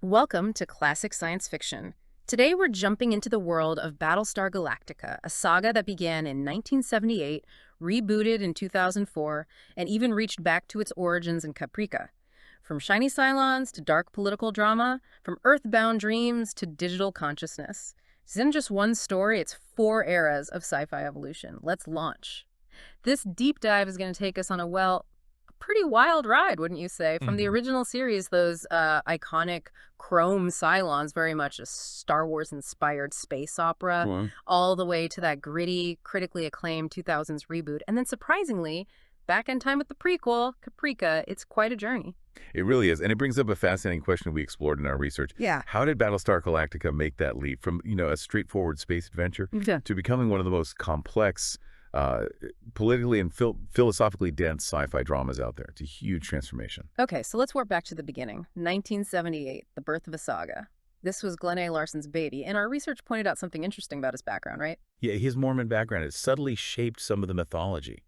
Welcome to Classic Science Fiction. Today we're jumping into the world of Battlestar Galactica, a saga that began in 1978, rebooted in 2004, and even reached back to its origins in Caprica. From shiny Cylons to dark political drama, from earthbound dreams to digital consciousness. This isn't just one story, it's 4 eras of sci-fi evolution. Let's launch. This deep dive is going to take us on pretty wild ride, wouldn't you say? From the original series, those iconic chrome Cylons, very much a Star Wars-inspired space opera, Wow. all the way to that gritty, critically acclaimed 2000s reboot. And then surprisingly, back in time with the prequel, Caprica, it's quite a journey. It really is. And it brings up a fascinating question we explored in our research. Yeah. How did Battlestar Galactica make that leap from, a straightforward space adventure Yeah. to becoming one of the most complex, politically and philosophically dense sci-fi dramas out there? It's a huge transformation. Okay, so let's warp back to the beginning. 1978, the birth of a saga. This was Glenn A. Larson's baby, and our research pointed out something interesting about his background, right? Yeah, his Mormon background has subtly shaped some of the mythology.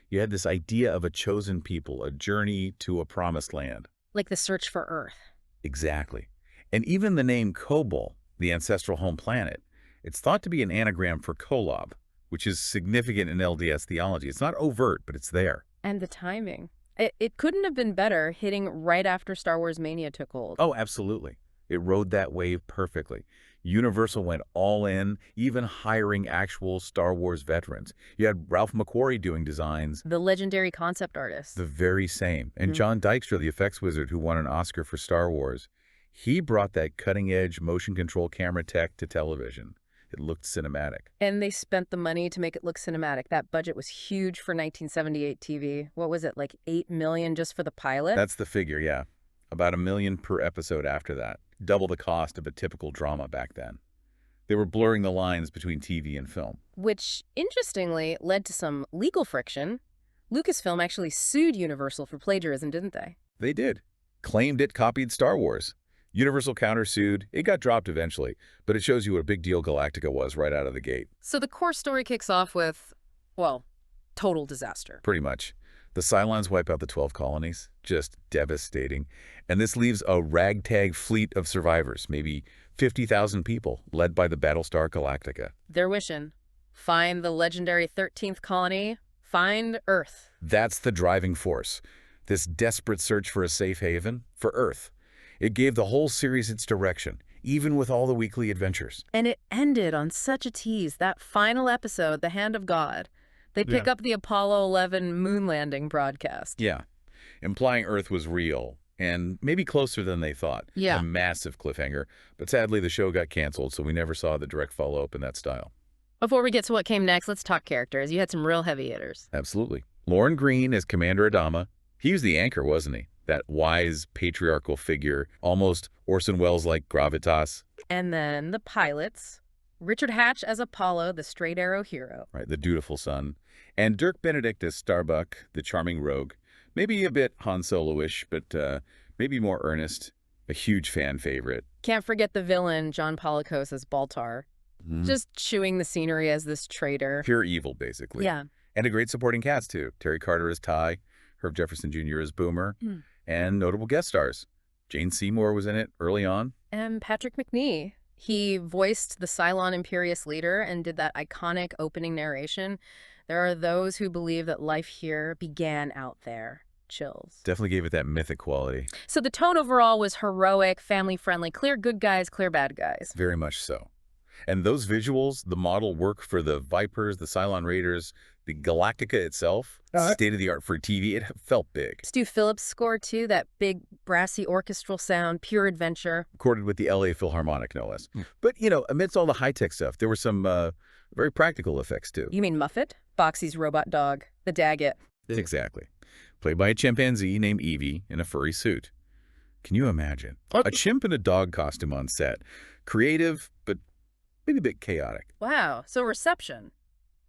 You had this idea of a chosen people, a journey to a promised land. Like the search for Earth. Exactly. And even the name Kobol, the ancestral home planet, it's thought to be an anagram for Kolob, which is significant in LDS theology. It's not overt, but it's there. And the timing. It couldn't have been better, hitting right after Star Wars Mania took hold. Oh, absolutely. It rode that wave perfectly. Universal went all in, even hiring actual Star Wars veterans. You had Ralph McQuarrie doing designs, The legendary concept artist. the very same. And John Dykstra, the effects wizard who won an Oscar for Star Wars, he brought that cutting-edge motion control camera tech to television. It looked cinematic. And they spent the money to make it look cinematic. That budget was huge for 1978 TV. What was it, like $8 million just for the pilot? That's the figure, yeah. About $1 million per episode after that. Double the cost of a typical drama back then. They were blurring the lines between TV and film. Which, interestingly, led to some legal friction. Lucasfilm actually sued Universal for plagiarism, didn't they? They did. Claimed it copied Star Wars. Universal countersued. It got dropped eventually, but it shows you what a big deal Galactica was right out of the gate. So the core story kicks off with, well, total disaster. Pretty much. The Cylons wipe out the 12 colonies. Just devastating. And this leaves a ragtag fleet of survivors, maybe 50,000 people, led by the Battlestar Galactica. They're wishing. Find the legendary 13th colony. Find Earth. That's the driving force. This desperate search for a safe haven for Earth. It gave the whole series its direction, even with all the weekly adventures. And it ended on such a tease. That final episode, The Hand of God. They pick up the Apollo 11 moon landing broadcast. Yeah, implying Earth was real, and maybe closer than they thought. Yeah. A massive cliffhanger, but sadly the show got canceled, so we never saw the direct follow-up in that style. Before we get to what came next, let's talk characters. You had some real heavy hitters. Absolutely. Lauren Green as Commander Adama. He was the anchor, wasn't he? That wise, patriarchal figure, almost Orson Welles-like gravitas. And then the pilots. Richard Hatch as Apollo, the straight arrow hero. Right, the dutiful son. And Dirk Benedict as Starbuck, the charming rogue. Maybe a bit Han Solo-ish, but maybe more earnest. A huge fan favorite. Can't forget the villain, John Polakos as Baltar. Just chewing the scenery as this traitor. Pure evil, basically. Yeah. And a great supporting cast, too. Terry Carter as Ty, Herb Jefferson Jr. as Boomer, and notable guest stars. Jane Seymour was in it early on. And Patrick McNee. He voiced the Cylon Imperious leader and did that iconic opening narration. There are those who believe that life here began out there. Chills. Definitely gave it that mythic quality. So the tone overall was heroic, family-friendly, clear good guys, clear bad guys. Very much so. And those visuals, the model work for the Vipers, the Cylon Raiders, the Galactica itself, state-of-the-art for TV, it felt big. Stu Phillips' score, too, that big brassy orchestral sound, pure adventure. Recorded with the LA Philharmonic, no less. But, amidst all the high-tech stuff, there were some very practical effects, too. You mean Muffet? Boxy's robot dog, the Daggett. Exactly. Played by a chimpanzee named Evie in a furry suit. Can you imagine? A chimp in a dog costume on set. Creative, but maybe a bit chaotic. Wow, so reception.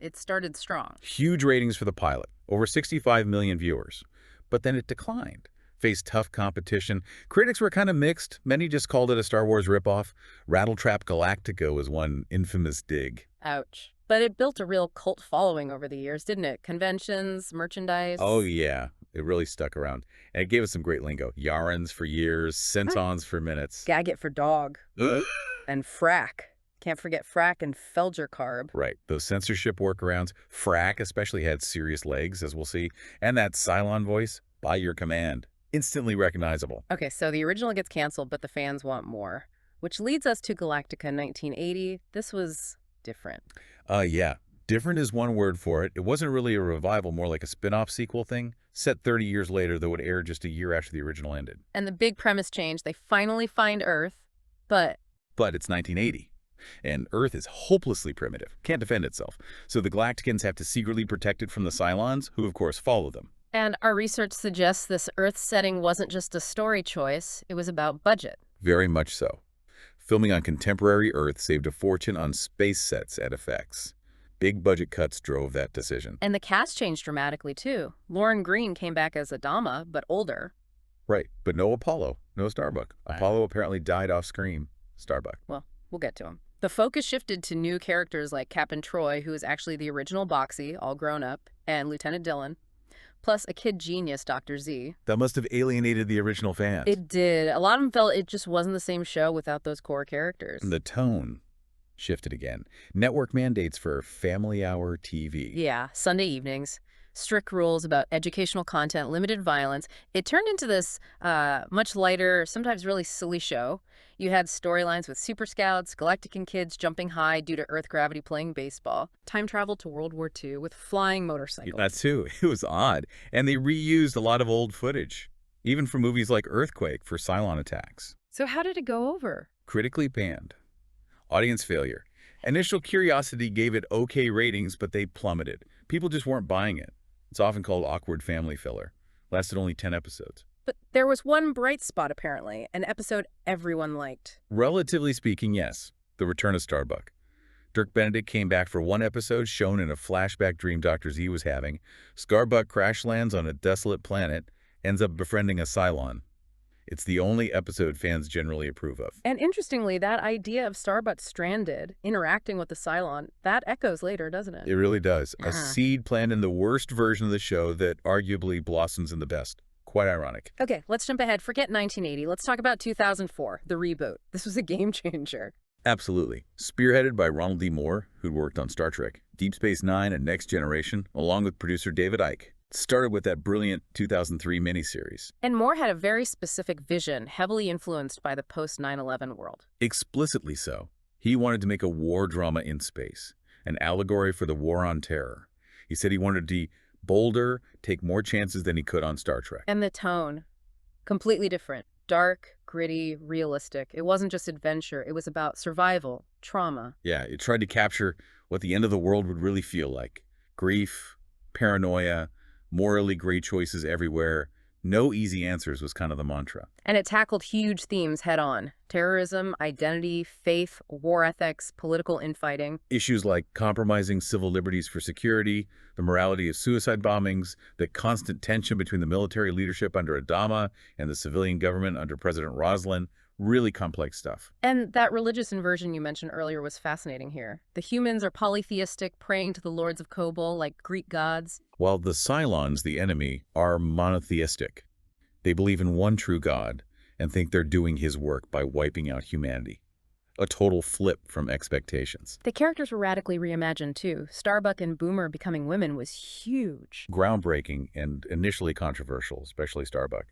It started strong. Huge ratings for the pilot, over 65 million viewers. But then it declined, faced tough competition. Critics were kind of mixed. Many just called it a Star Wars ripoff. Rattletrap Galactica was one infamous dig. Ouch. But it built a real cult following over the years, didn't it? Conventions, merchandise. Oh, yeah. It really stuck around. And it gave us some great lingo. Yarns for years, centons for minutes. Gag for dog. And frack. Can't forget frack and Felger carb. Right. Those censorship workarounds. Frack especially had serious legs, as we'll see. And that Cylon voice, by your command. Instantly recognizable. Okay, so the original gets canceled, but the fans want more. Which leads us to Galactica 1980. This was different. Yeah. Different is one word for it. It wasn't really a revival, more like a spin-off sequel thing, set 30 years later that would air just a year after the original ended. And the big premise change, they finally find Earth, but it's 1980. And Earth is hopelessly primitive, can't defend itself. So the Galacticans have to secretly protect it from the Cylons, who of course follow them. And our research suggests this Earth setting wasn't just a story choice, it was about budget. Very much so. Filming on contemporary Earth saved a fortune on space sets at effects. Big budget cuts drove that decision. And the cast changed dramatically, too. Lauren Green came back as Adama, but older. Right, but no Apollo, no Starbuck. Apollo apparently died off screen. Starbuck. Well, we'll get to him. The focus shifted to new characters like Captain Troy, who is actually the original Boxy, all grown up, and Lieutenant Dillon, plus a kid genius, Dr. Z. That must have alienated the original fans. It did. A lot of them felt it just wasn't the same show without those core characters. And the tone shifted again. Network mandates for family hour TV. Yeah, Sunday evenings. Strict rules about educational content, limited violence. It turned into this much lighter, sometimes really silly show. You had storylines with super scouts, Galactican kids jumping high due to Earth gravity playing baseball, time travel to World War II with flying motorcycles. That too. It was odd. And they reused a lot of old footage, even from movies like Earthquake for Cylon attacks. So how did it go over? Critically panned. Audience failure. Initial curiosity gave it okay ratings, but they plummeted. People just weren't buying it. It's often called awkward family filler. Lasted only 10 episodes. But there was one bright spot, apparently, an episode everyone liked. Relatively speaking, yes. The Return of Starbuck. Dirk Benedict came back for one episode, shown in a flashback dream Dr. Z was having. Starbuck crash lands on a desolate planet, ends up befriending a Cylon. It's the only episode fans generally approve of. And interestingly, that idea of Starbuck stranded, interacting with the Cylon, that echoes later, doesn't it? It really does. A seed planted in the worst version of the show that arguably blossoms in the best. Quite ironic. Okay, let's jump ahead. Forget 1980. Let's talk about 2004, the reboot. This was a game changer. Absolutely. Spearheaded by Ronald D. Moore, who'd worked on Star Trek, Deep Space Nine, and Next Generation, along with producer David Icke. Started with that brilliant 2003 miniseries. And Moore had a very specific vision, heavily influenced by the post-9/11 world. Explicitly so. He wanted to make a war drama in space, an allegory for the war on terror. He said he wanted to be bolder, take more chances than he could on Star Trek. And the tone, completely different. Dark, gritty, realistic. It wasn't just adventure. It was about survival, trauma. Yeah, it tried to capture what the end of the world would really feel like. Grief, paranoia, morally gray choices everywhere. No easy answers was kind of the mantra. And it tackled huge themes head-on. Terrorism, identity, faith, war ethics, political infighting. Issues like compromising civil liberties for security, the morality of suicide bombings, the constant tension between the military leadership under Adama and the civilian government under President Roslin. Really complex stuff. And that religious inversion you mentioned earlier was fascinating here. The humans are polytheistic, praying to the lords of Kobol like Greek gods. While the Cylons, the enemy, are monotheistic. They believe in one true God and think they're doing his work by wiping out humanity. A total flip from expectations. The characters were radically reimagined too. Starbuck and Boomer becoming women was huge. Groundbreaking and initially controversial, especially Starbuck.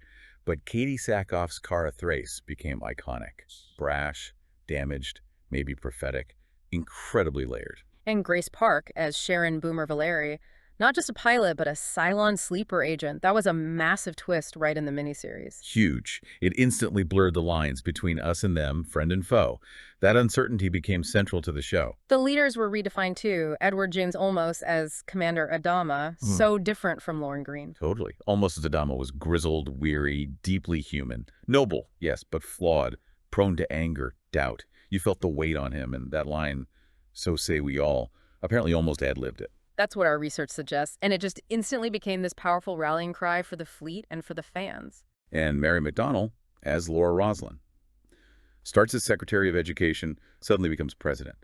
But Katie Sackhoff's Kara Thrace became iconic. Brash, damaged, maybe prophetic, incredibly layered. And Grace Park as Sharon Boomer Valeri, not just a pilot, but a Cylon sleeper agent. That was a massive twist right in the miniseries. Huge. It instantly blurred the lines between us and them, friend and foe. That uncertainty became central to the show. The leaders were redefined too. Edward James Olmos as Commander Adama, so different from Lauren Green. Totally. Almost as Adama was grizzled, weary, deeply human. Noble, yes, but flawed. Prone to anger, doubt. You felt the weight on him, and that line, "So say we all," apparently almost ad-libbed it. That's what our research suggests, and it just instantly became this powerful rallying cry for the fleet and for the fans. And Mary McDonnell as Laura Roslin. Starts as Secretary of Education, suddenly becomes president.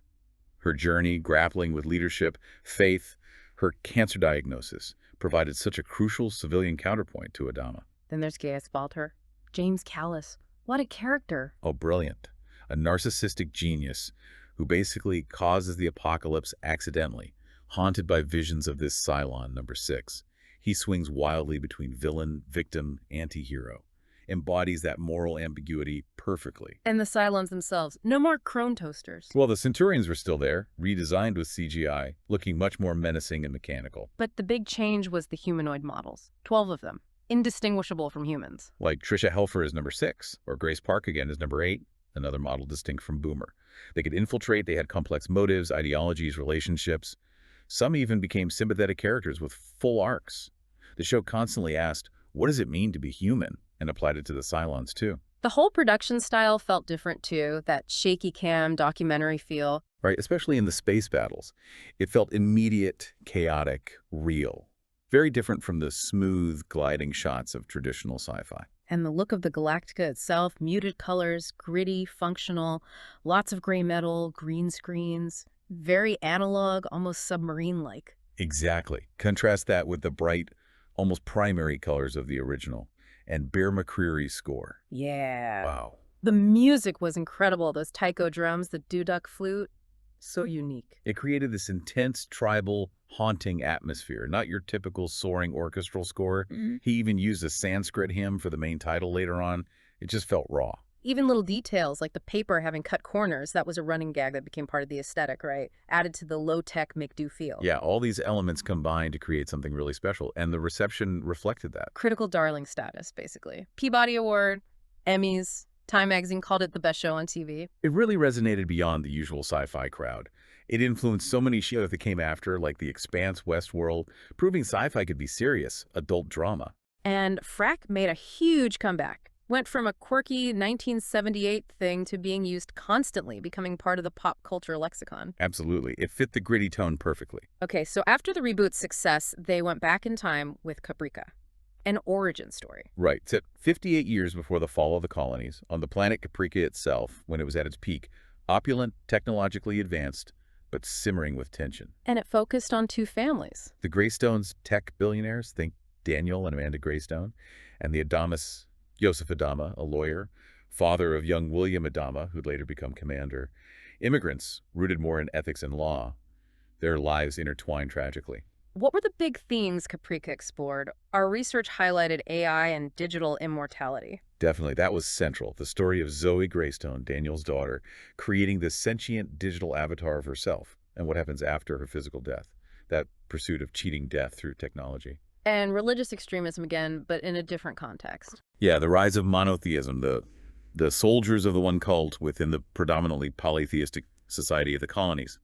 Her journey, grappling with leadership, faith, her cancer diagnosis, provided such a crucial civilian counterpoint to Adama. Then there's Gaius Baltar. James Callis. What a character. Oh, brilliant. A narcissistic genius who basically causes the apocalypse accidentally, haunted by visions of this Cylon number 6. He swings wildly between villain, victim, anti-hero, embodies that moral ambiguity perfectly. And the Cylons themselves. No more crone toasters. Well, the Centurions were still there, redesigned with CGI, looking much more menacing and mechanical. But the big change was the humanoid models. 12 of them. Indistinguishable from humans. Like Tricia Helfer is number 6, or Grace Park again is number 8, another model distinct from Boomer. They could infiltrate, they had complex motives, ideologies, relationships. Some even became sympathetic characters with full arcs. The show constantly asked, what does it mean to be human? And applied it to the Cylons too. The whole production style felt different too, that shaky cam, documentary feel. Right, especially in the space battles. It felt immediate, chaotic, real. Very different from the smooth, gliding shots of traditional sci-fi. And the look of the Galactica itself, muted colors, gritty, functional, lots of gray metal, green screens, very analog, almost submarine-like. Exactly. Contrast that with the bright, almost primary colors of the original, and Bear McCreary's score. Yeah. Wow. The music was incredible. Those taiko drums, the duduk flute, so unique. It created this intense, tribal, haunting atmosphere, not your typical soaring orchestral score. He even used a Sanskrit hymn for the main title later on. It just felt raw. Even little details like the paper having cut corners, that was a running gag that became part of the aesthetic, right? Added to the low-tech make-do feel. Yeah, all these elements combined to create something really special, and the reception reflected that. Critical darling status, basically. Peabody Award, Emmys, Time Magazine called it the best show on TV. It really resonated beyond the usual sci-fi crowd. It influenced so many shows that came after, like The Expanse, Westworld, proving sci-fi could be serious, adult drama. And Frack made a huge comeback. Went from a quirky 1978 thing to being used constantly, becoming part of the pop culture lexicon. Absolutely. It fit the gritty tone perfectly. Okay, so after the reboot's success, they went back in time with Caprica, an origin story. Right. Set 58 years before the fall of the colonies, on the planet Caprica itself, when it was at its peak, opulent, technologically advanced, but simmering with tension. And it focused on two families. The Greystones tech billionaires, think Daniel and Amanda Greystone, and the Adamas, Joseph Adama, a lawyer, father of young William Adama, who'd later become commander. Immigrants, rooted more in ethics and law. Their lives intertwined tragically. What were the big themes Caprica explored? Our research highlighted AI and digital immortality. Definitely, that was central. The story of Zoe Greystone, Daniel's daughter, creating this sentient digital avatar of herself, and what happens after her physical death, that pursuit of cheating death through technology. And religious extremism again, but in a different context. Yeah, the rise of monotheism, the soldiers of the one cult within the predominantly polytheistic society of the colonies.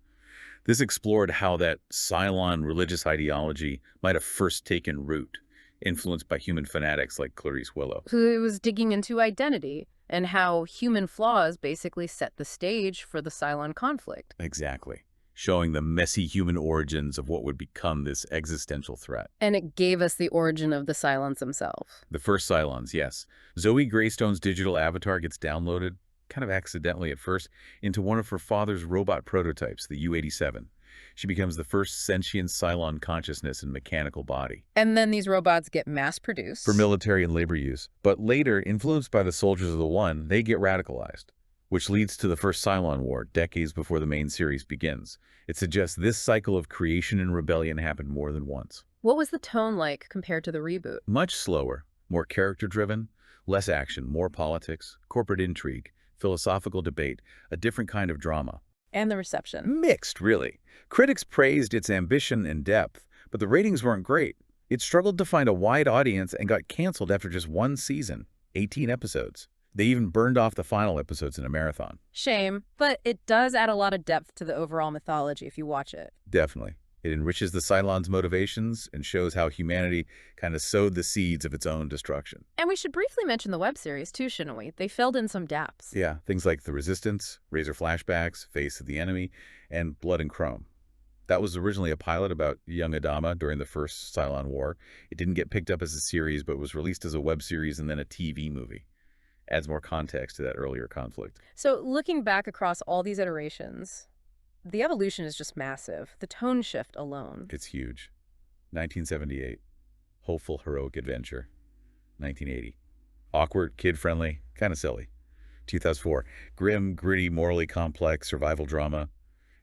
This explored how that Cylon religious ideology might have first taken root, influenced by human fanatics like Clarice Willow. So it was digging into identity and how human flaws basically set the stage for the Cylon conflict. Exactly. Showing the messy human origins of what would become this existential threat. And it gave us the origin of the Cylons themselves. The first Cylons, yes. Zoe Greystone's digital avatar gets downloaded, kind of accidentally at first, into one of her father's robot prototypes, the U-87. She becomes the first sentient Cylon consciousness and mechanical body. And then these robots get mass-produced. For military and labor use. But later, influenced by the soldiers of the One, they get radicalized, which leads to the first Cylon War, decades before the main series begins. It suggests this cycle of creation and rebellion happened more than once. What was the tone like compared to the reboot? Much slower, more character-driven, less action, more politics, corporate intrigue, philosophical debate, a different kind of drama. And the reception? Mixed, really. Critics praised its ambition and depth, but the ratings weren't great. It struggled to find a wide audience and got canceled after just one season, 18 episodes. They even burned off the final episodes in a marathon. Shame, but it does add a lot of depth to the overall mythology if you watch it. Definitely. It enriches the Cylons' motivations and shows how humanity kind of sowed the seeds of its own destruction. And we should briefly mention the web series too, shouldn't we? They filled in some gaps. Yeah, things like The Resistance, Razor Flashbacks, Face of the Enemy, and Blood and Chrome. That was originally a pilot about young Adama during the first Cylon War. It didn't get picked up as a series, but was released as a web series and then a TV movie. Adds more context to that earlier conflict. So looking back across all these iterations, the evolution is just massive. The tone shift alone. It's huge. 1978. hopeful, heroic adventure. 1980. Awkward, kid-friendly, kind of silly. 2004. Grim, gritty, morally complex survival drama.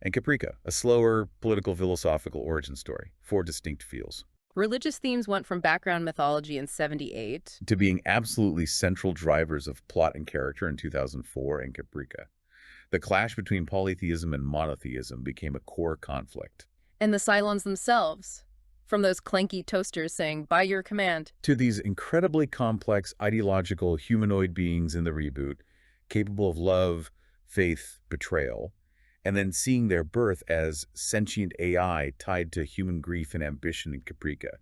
And Caprica, a slower, political, philosophical origin story. 4 distinct feels. Religious themes went from background mythology in 78. To being absolutely central drivers of plot and character in 2004 in Caprica. The clash between polytheism and monotheism became a core conflict. And the Cylons themselves, from those clanky toasters saying, by your command, To these incredibly complex, ideological, humanoid beings in the reboot, capable of love, faith, betrayal, and then seeing their birth as sentient AI tied to human grief and ambition in Caprica.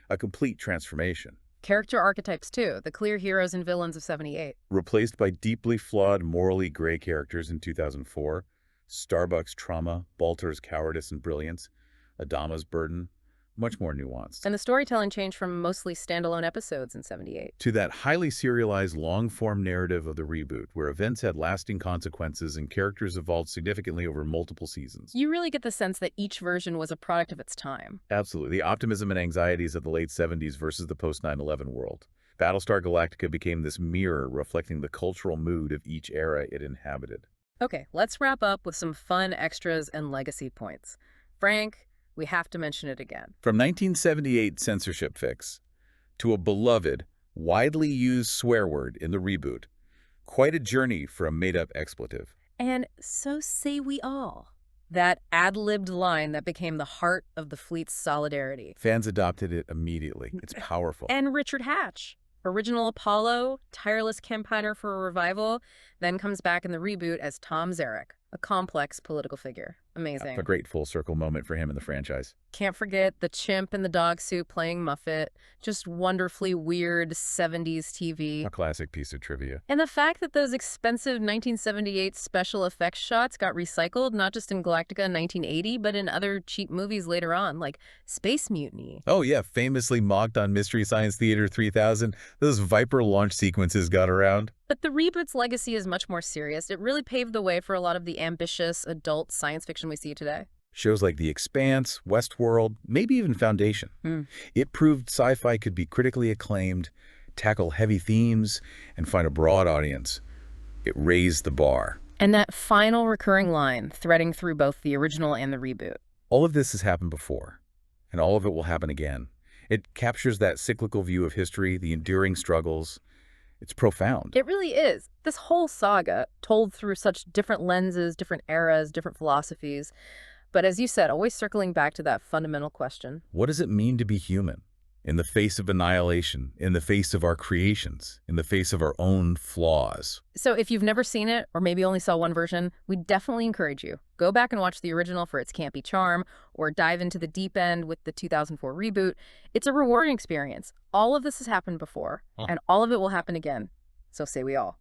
A complete transformation. character archetypes too, the clear heroes and villains of 78. Replaced by deeply flawed, morally gray characters in 2004, Starbuck's trauma, Baltar's cowardice and brilliance, Adama's burden, much more nuanced. And the storytelling changed from mostly standalone episodes in 78. To that highly serialized, long-form narrative of the reboot, where events had lasting consequences and characters evolved significantly over multiple seasons. You really get the sense that each version was a product of its time. Absolutely. The optimism and anxieties of the late 70s versus the post-9/11 world. Battlestar Galactica became this mirror reflecting the cultural mood of each era it inhabited. Okay, let's wrap up with some fun extras and legacy points. Frank, we have to mention it again. From 1978 censorship fix to a beloved, widely used swear word in the reboot, quite a journey for a made-up expletive. And so say we all. That ad-libbed line that became the heart of the fleet's solidarity. Fans adopted it immediately. It's powerful. And Richard Hatch, original Apollo, tireless campaigner for a revival, then comes back in the reboot as Tom Zarek, a complex political figure. Amazing. A great full circle moment for him in the franchise. Can't forget the chimp in the dog suit playing Muffet. Just wonderfully weird 70s TV. A classic piece of trivia. And the fact that those expensive 1978 special effects shots got recycled, not just in Galactica in 1980, but in other cheap movies later on, like Space Mutiny. Oh yeah, famously mocked on Mystery Science Theater 3000, those Viper launch sequences got around. But the reboot's legacy is much more serious. It really paved the way for a lot of the ambitious adult science fiction we see today. Shows like The Expanse, Westworld, maybe even Foundation. It proved sci-fi could be critically acclaimed, tackle heavy themes, and find a broad audience. It raised the bar. And that final recurring line, threading through both the original and the reboot. All of this has happened before, and all of it will happen again. It captures that cyclical view of history, the enduring struggles. It's profound. It really is. This whole saga, told through such different lenses, different eras, different philosophies. But as you said, always circling back to that fundamental question. What does it mean to be human? In the face of annihilation, in the face of our creations, in the face of our own flaws. So if you've never seen it, or maybe only saw one version, we definitely encourage you. Go back and watch the original for its campy charm, or dive into the deep end with the 2004 reboot. It's a rewarding experience. All of this has happened before, and all of it will happen again. So say we all.